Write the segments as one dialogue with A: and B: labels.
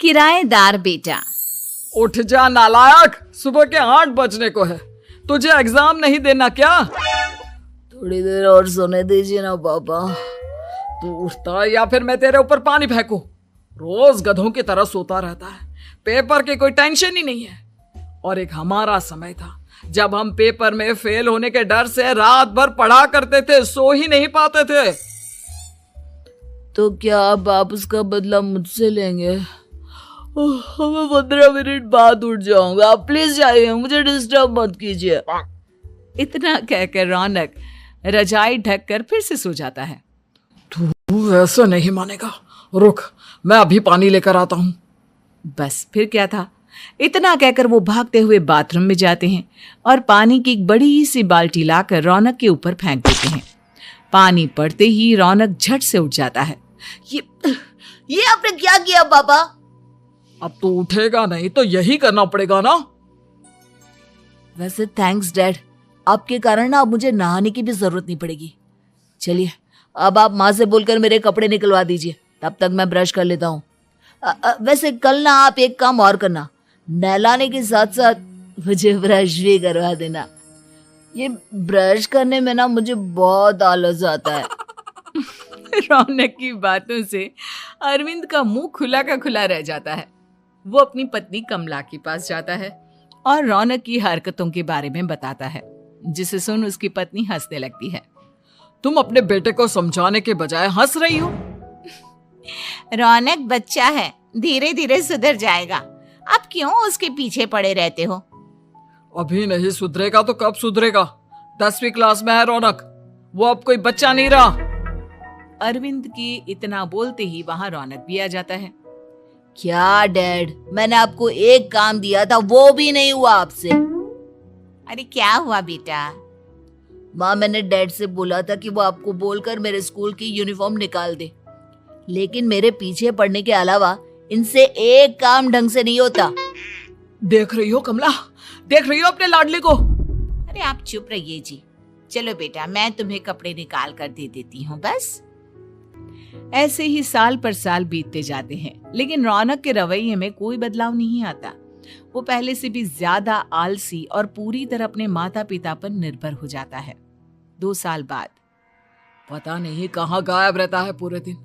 A: किराएदार बेटा।
B: उठ जा नालायक, सुबह के 8 बजने को है। तुझे एग्जाम नहीं देना क्या?
C: थोड़ी देर और सोने दीजिए ना पापा।
B: तू उठता या फिर मैं तेरे ऊपर पानी फेंकूं? रोज गधों की तरह सोता रहता है, पेपर की कोई टेंशन ही नहीं है। और एक हमारा समय था जब हम पेपर में फेल होने के डर से रात भर पढ़ा करते थे, सो ही नहीं पाते थे।
C: तो क्या अब आप उसका बदला मुझसे लेंगे? मैं 15 मिनट बाद उठ जाऊंगा, आप प्लीज जाइए, मुझे डिस्टर्ब मत कीजिए।
A: इतना कहकर रौनक रजाई ढक कर फिर से सो जाता है।
B: तू ऐसा नहीं मानेगा, रुक मैं अभी पानी लेकर आता हूं।
A: बस फिर क्या था, इतना कहकर वो भागते हुए बाथरूम में जाते हैं और पानी की एक बड़ी सी बाल्टी लाकर रौनक के ऊपर फेंक देते हैं। पानी पड़ते ही रौनक झट से उठ जाता है।
C: ये आपने क्या किया पापा?
B: अब तो उठेगा नहीं तो यही करना पड़ेगा ना।
C: वैसे थैंक्स डैड, आपके कारण ना अब मुझे नहाने की भी जरूरत नहीं पड़ेगी। चलिए अब आप माँ से बोलकर मेरे कपड़े निकलवा दीजिए, तब तक मैं ब्रश कर लेता हूँ। वैसे कल ना आप एक काम और करना, नहलाने के साथ साथ मुझे ब्रश भी करवा देना। ये ब्रश करने में ना मुझे बहुत आलस आता है।
A: रौनक की बातों से अरविंद का मुंह खुला का खुला रह जाता है। वो अपनी पत्नी कमला के पास जाता है और रौनक की हरकतों के बारे में बताता है, जिसे सुन उसकी पत्नी हंसने लगती है।
B: तुम अपने बेटे को समझाने के बजाय हंस रही हो।
A: रौनक बच्चा है, धीरे धीरे सुधर जाएगा, आप क्यों उसके पीछे पड़े रहते हो?
B: अभी नहीं सुधरेगा तो कब सुधरेगा? 10वीं क्लास में है रौनक, वो अब कोई बच्चा नहीं रहा।
A: अरविंद की इतना बोलते ही वहां रौनक भी आ जाता है।
C: क्या डैड, मैंने आपको एक काम दिया था, वो भी नहीं हुआ आपसे।
A: अरे क्या हुआ बेटा?
C: माँ, मैंने डैड से बोला था कि वो आपको बोलकर मेरे स्कूल की यूनिफॉर्म निकाल दे, लेकिन मेरे पीछे पड़ने के अलावा इनसे एक काम ढंग से नहीं होता।
B: देख रही हो कमला, देख रही हो अपने लाडले को?
A: अरे आप चुप रहिए जी। चलो बेटा, मैं तुम्हें कपड़े निकाल कर दे देती हूँ। बस ऐसे ही साल पर साल बीतते जाते हैं, लेकिन रौनक के रवैये में कोई बदलाव नहीं आता। वो पहले से भी ज्यादा आलसी और पूरी तरह अपने माता पिता पर निर्भर हो जाता है। 2 साल बाद
B: पता नहीं कहाँ गायब रहता है पूरे दिन,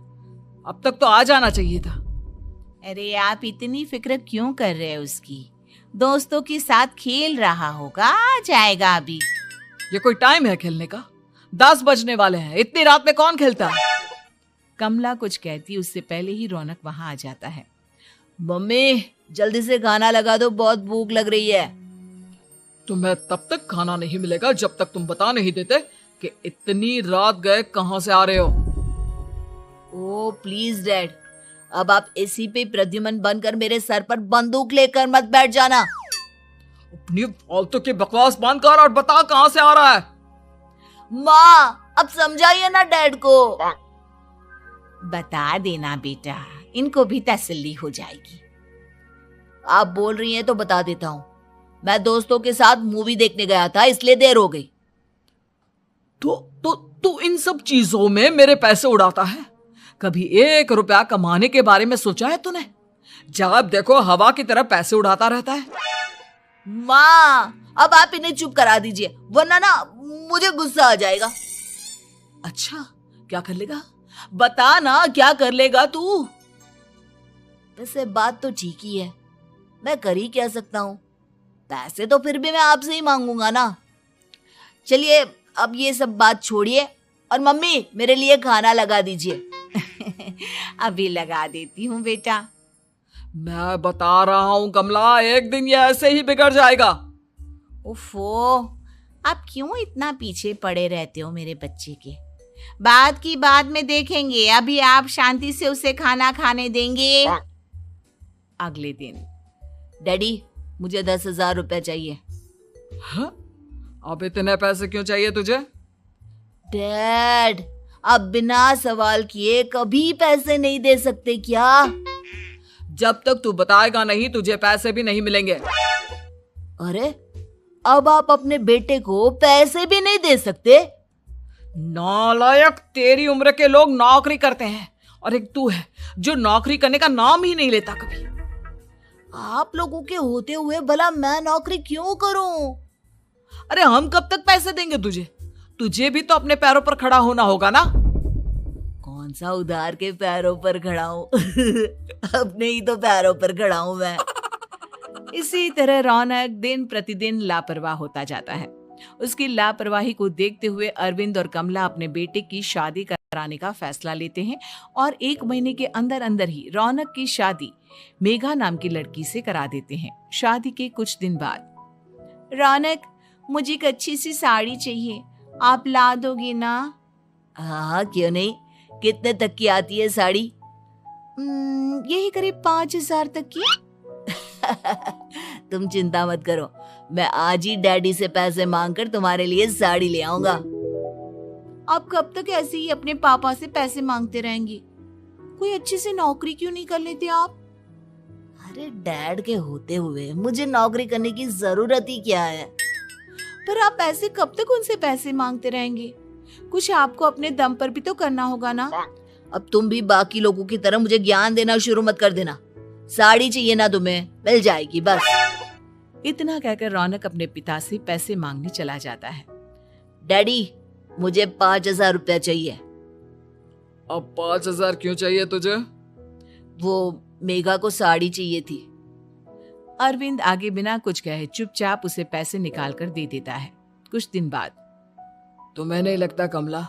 B: अब तक तो आ जाना चाहिए था।
A: अरे आप इतनी फिक्र क्यों कर रहे हैं उसकी? दोस्तों के साथ खेल रहा होगा, आ जाएगा अभी।
B: ये कोई टाइम है खेलने का? 10 बजने वाले हैं, इतनी रात में कौन खेलता है?
A: कमला कुछ कहती उससे पहले ही रौनक वहां आ जाता है।
C: मम्मी जल्दी से खाना लगा दो, बहुत भूख लग रही है।
B: तुम्हें तब तक खाना नहीं मिलेगा जब तक तुम बता नहीं देते कि इतनी रात गए कहां से आ रहे हो।
C: ओ प्लीज डैड, अब आप एसी पे प्रद्युमन बनकर मेरे सर पर बंदूक लेकर मत बैठ जाना।
B: अपनी फालतू की बकवास बंद कर और बता कहां से आ रहा है।
C: माँ अब समझाइए ना डैड को।
A: बता देना बेटा, इनको भी तसल्ली हो जाएगी।
C: आप बोल रही हैं तो बता देता हूँ, मैं दोस्तों के साथ मूवी देखने गया था, इसलिए देर हो गई।
B: तो इन सब चीजों में मेरे पैसे उड़ाता है? कभी 1 रुपया कमाने के बारे में सोचा है तूने? जब देखो हवा की तरह पैसे उड़ाता रहता है।
C: माँ अब आप इन्हें चुप करा दीजिए, वरना ना मुझे गुस्सा आ जाएगा।
B: अच्छा क्या कर लेगा? बता ना क्या कर लेगा तू?
C: वैसे बात तो ठीक ही है, मैं कर ही क्या सकता हूँ, पैसे तो फिर भी मैं आपसे ही मांगूंगा ना। चलिए अब ये सब बात छोड़िए और मम्मी मेरे लिए खाना लगा दीजिए।
A: अभी लगा देती हूँ बेटा।
B: मैं बता रहा हूँ कमला, एक दिन ये ऐसे ही बिगड़ जाएगा।
A: ओफो, आप क्यों इतना पीछे पड़े रहते हो मेरे बच्चे के? बात की बाद में देखेंगे, अभी आप शांति से उसे खाना खाने देंगे। अगले दिन,
C: डैडी मुझे 10,000 रुपए चाहिए।
B: हाँ? अब इतने पैसे क्यों चाहिए तुझे?
C: डैड आप बिना सवाल किए कभी पैसे नहीं दे सकते क्या?
B: जब तक तू बताएगा नहीं तुझे पैसे भी नहीं मिलेंगे।
C: अरे अब आप अपने बेटे को पैसे भी नहीं दे सकते?
B: नालायक, तेरी उम्र के लोग नौकरी करते हैं और एक तू है जो नौकरी करने का नाम ही नहीं लेता कभी।
C: आप लोगों के होते हुए भला मैं नौकरी क्यों करूं?
B: अरे हम कब तक पैसे देंगे तुझे? तुझे भी तो अपने पैरों पर खड़ा होना होगा ना।
C: कौन सा उधार के पैरों पर खड़ा हूं? अपने ही तो पैरों पर खड़ा हूं मैं।
A: इसी तरह रौनक दिन प्रतिदिन लापरवाह होता जाता है। उसकी लापरवाही को देखते हुए अरविंद और कमला अपने बेटे की शादी कराने का फैसला लेते हैं और 1 महीने के अंदर अंदर ही रौनक की शादी मेघा नाम की लड़की से करा देते हैं। शादी के कुछ दिन बाद, रौनक, मुझे एक अच्छी सी साड़ी चाहिए, आप ला दोगे ना?
C: हाँ, क्यों नहीं। कितने तक की आती है साड़ी?
A: यही करीब 5,000 तक की।
C: तुम चिंता मत करो, मैं आज ही डैडी से पैसे मांगकर तुम्हारे लिए साड़ी ले आऊंगा।
A: आप कब तक ऐसे ही अपने पापा से पैसे मांगते रहेंगी? कोई अच्छी सी नौकरी क्यों नहीं कर लेते आप?
C: अरे डैड के होते हुए मुझे नौकरी करने की जरूरत ही क्या है?
A: पर आप ऐसे कब तक उनसे पैसे मांगते रहेंगे? कुछ आपको अपने दम पर भी तो करना होगा ना।
C: अब तुम भी बाकी लोगों की तरह मुझे ज्ञान देना शुरू मत कर देना। साड़ी चाहिए ना तुम्हें, मिल जाएगी बस।
A: इतना कहकर रौनक अपने पिता से पैसे मांगने चला जाता है।
C: डैडी, मुझे 5,000 रुपया चाहिए।
B: अब 5,000 क्यों चाहिए तुझे?
C: वो मेघा को साड़ी चाहिए थी।
A: अरविंद आगे बिना कुछ कहे चुपचाप उसे पैसे निकाल कर दे देता है। कुछ दिन बाद,
B: तुम्हें नहीं लगता कमला,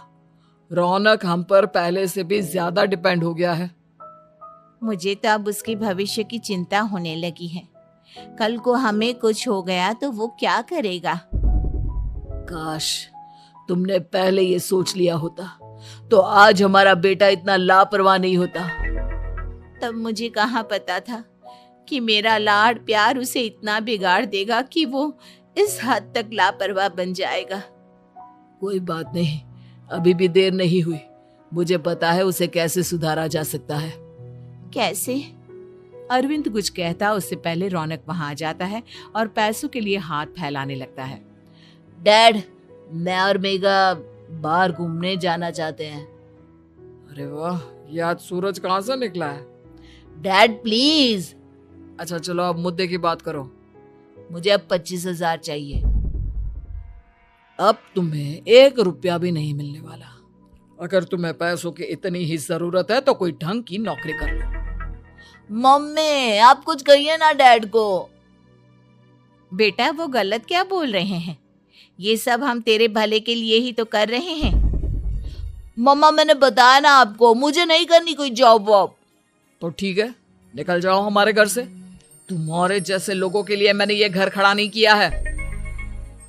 B: रौनक हम पर पहले से भी ज्यादा डिपेंड हो गया है?
A: मुझे तो अब उसके भविष्य की चिंता होने लगी है। कल को हमें कुछ हो गया तो वो क्या करेगा?
C: काश तुमने पहले ये सोच लिया होता तो आज हमारा बेटा इतना लापरवाह नहीं होता।
A: तब मुझे कहाँ पता था कि मेरा लाड प्यार उसे इतना बिगाड़ देगा कि वो इस हद तक लापरवाह बन जाएगा।
C: कोई बात नहीं, अभी भी देर नहीं हुई। मुझे पता है उसे कैसे सुधारा जा सकता है।
A: कैसे? अरविंद कुछ कहता उससे पहले रौनक वहां आ जाता है और पैसों के लिए हाथ फैलाने लगता है।
C: डैड, मैं और मेघा बाहर घूमने जाना चाहते हैं।
B: अरे वाह, ये आज सूरज कहाँ से निकला है?
C: Dad please.
B: अच्छा चलो अब मुद्दे की बात करो।
C: मुझे अब 25,000 चाहिए।
B: अब तुम्हें 1 रुपया भी नहीं मिलने वाला। अगर तुम्हें पैसों की इतनी ही जरूरत है तो कोई ढंग की नौकरी कर लो।
C: मम्मी, आप कुछ कहिए ना डैड को।
A: बेटा, वो गलत क्या बोल रहे हैं? ये सब हम तेरे भले के लिए ही तो कर रहे हैं।
C: मम्मा, मैंने बताया ना आपको, मुझे नहीं करनी कोई जॉब वॉब।
B: तो ठीक है, निकल जाओ हमारे घर से। तुम्हारे जैसे लोगों के लिए मैंने ये घर खड़ा नहीं किया है।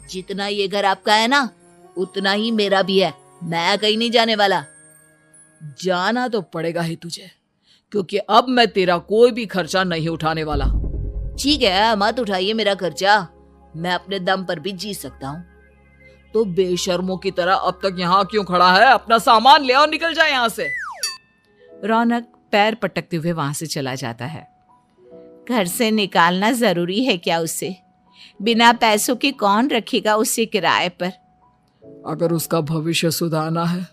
C: जितना ये घर आपका है ना, उतना ही मेरा भी है। मैं कहीं नहीं जाने वाला।
B: जाना तो पड़ेगा ही तुझे, क्योंकि अब मैं तेरा कोई भी खर्चा नहीं उठाने वाला।
C: ठीक है, मत उठाइए मेरा खर्चा, मैं अपने दम पर भी जी सकता हूँ।
B: तो बेशर्मों की तरह अब तक यहाँ क्यों खड़ा है? अपना सामान ले और निकल जाए यहाँ से।
A: रौनक पैर पटकते हुए वहां से चला जाता है। घर से निकालना जरूरी है क्या उसे? बिना पैसों के कौन रखेगा उसे किराए पर?
B: अगर उसका भविष्य सुधारना है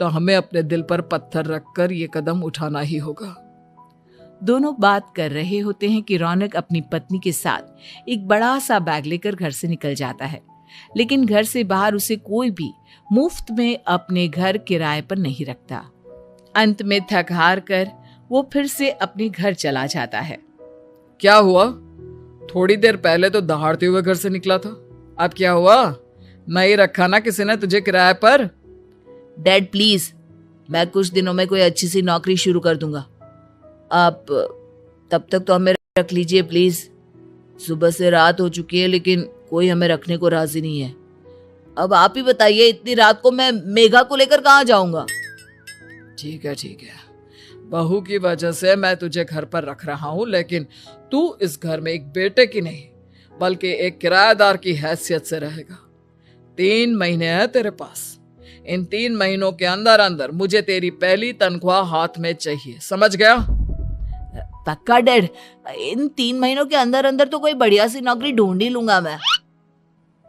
B: तो हमें अपने दिल पर पत्थर रखकर ये कदम उठाना ही होगा।
A: दोनों बात कर रहे होते हैं कि रौनक अपनी पत्नी के साथ एक बड़ा सा बैग लेकर घर से निकल जाता है, लेकिन घर से बाहर उसे कोई भी मुफ्त में अपने घर किराए पर नहीं रखता। अंत में थक हार कर वो फिर से अपने घर चला जाता है।
B: क्या हुआ? थोड़ी देर पहले तो दहाड़ते हुए घर से निकला था, अब क्या हुआ? नहीं रखा ना किसी ने तुझे किराए पर?
C: डैड प्लीज, मैं कुछ दिनों में कोई अच्छी सी नौकरी शुरू कर दूंगा। आप तब तक तो हमें रख लीजिए प्लीज। सुबह से रात हो चुकी है लेकिन कोई हमें रखने को राजी नहीं है। अब आप ही बताइए, इतनी रात को मैं मेघा को लेकर कहाँ जाऊंगा?
B: ठीक है ठीक है, बहू की वजह से मैं तुझे घर पर रख रहा हूँ, लेकिन तू इस घर में एक बेटे की नहीं बल्कि एक किराएदार की हैसियत से रहेगा। 3 महीने है तेरे पास। इन 3 महीनों के अंदर अंदर मुझे तेरी पहली तनख्वाह हाथ में चाहिए, समझ गया?
C: पक्का डैड, इन 3 महीनों के अंदर अंदर तो कोई बढ़िया सी नौकरी ढूंढ ही लूंगा मैं।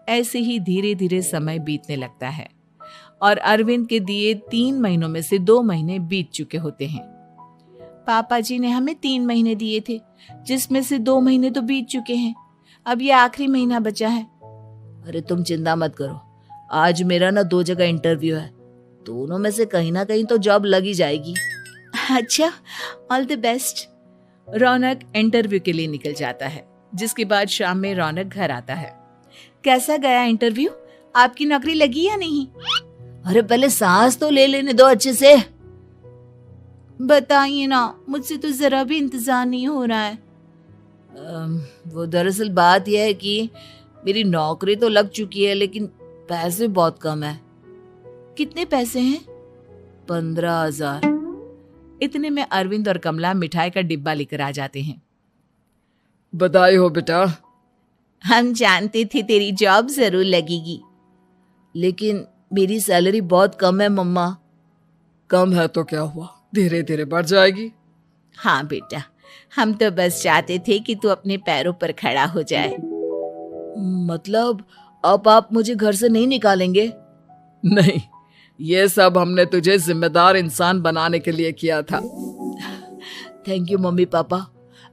A: ऐसे ही धीरे धीरे समय बीतने लगता है और अरविंद के दिए 3 महीनों में से 2 महीने बीत चुके होते हैं। पापा जी ने हमें 3 महीने दिए थे, जिसमें से 2 महीने तो बीत चुके हैं। अब ये आखिरी महीना बचा है।
C: अरे तुम चिंता मत करो, आज मेरा ना 2 जगह इंटरव्यू है, दोनों में से कहीं ना कहीं तो जॉब लगी जाएगी।
A: अच्छा, all the best. Raunak interview के लिए निकल जाता है, जिसके बाद शाम में रौनक घर आता है। कैसा गया इंटरव्यू? आपकी नौकरी लगी या नहीं?
C: अरे पहले सांस तो ले लेने दो अच्छे से।
A: बताइए ना, मुझसे तो जरा भी इंतजार नहीं हो रहा है।
C: वो दरअसल बात यह है कि मेरी नौकरी तो लग चुकी है, लेकिन पैसे बहुत कम है।
A: कितने पैसे हैं?
C: 15,000।
A: इतने में अरविंद और कमला मिठाई का डिब्बा लेकर आ जाते हैं।
B: बधाई हो बेटा।
A: हम जानते थे तेरी जॉब जरूर लगेगी।
C: लेकिन मेरी सैलरी बहुत कम है मम्मा।
B: कम है तो क्या हुआ, धीरे धीरे बढ़ जाएगी।
A: हाँ बेटा, हम तो बस चाहते थे कि तू अपने पैरों पर खड़ा हो जाए।
C: मतलब अब आप मुझे घर से नहीं निकालेंगे?
B: नहीं, ये सब हमने तुझे जिम्मेदार इंसान बनाने के लिए किया था।
C: Thank you mummy papa.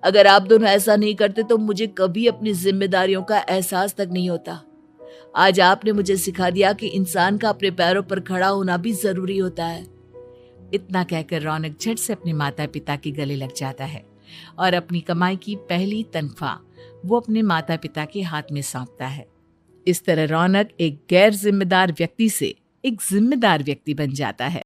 C: अगर आप दोनों ऐसा नहीं करते तो मुझे कभी अपनी जिम्मेदारियों का एहसास तक नहीं होता। आज आपने मुझे सिखा दिया कि इंसान का अपने पैरों पर खड़ा होना भी जरूरी होता है।
A: इतना कहकर रौनक झट से अपने माता पिता के गले लग जाता है और अपनी कमाई की पहली तनख्वाह वो अपने माता पिता के हाथ में सौंपता है। इस तरह रौनक एक गैर जिम्मेदार व्यक्ति से एक जिम्मेदार व्यक्ति बन जाता है।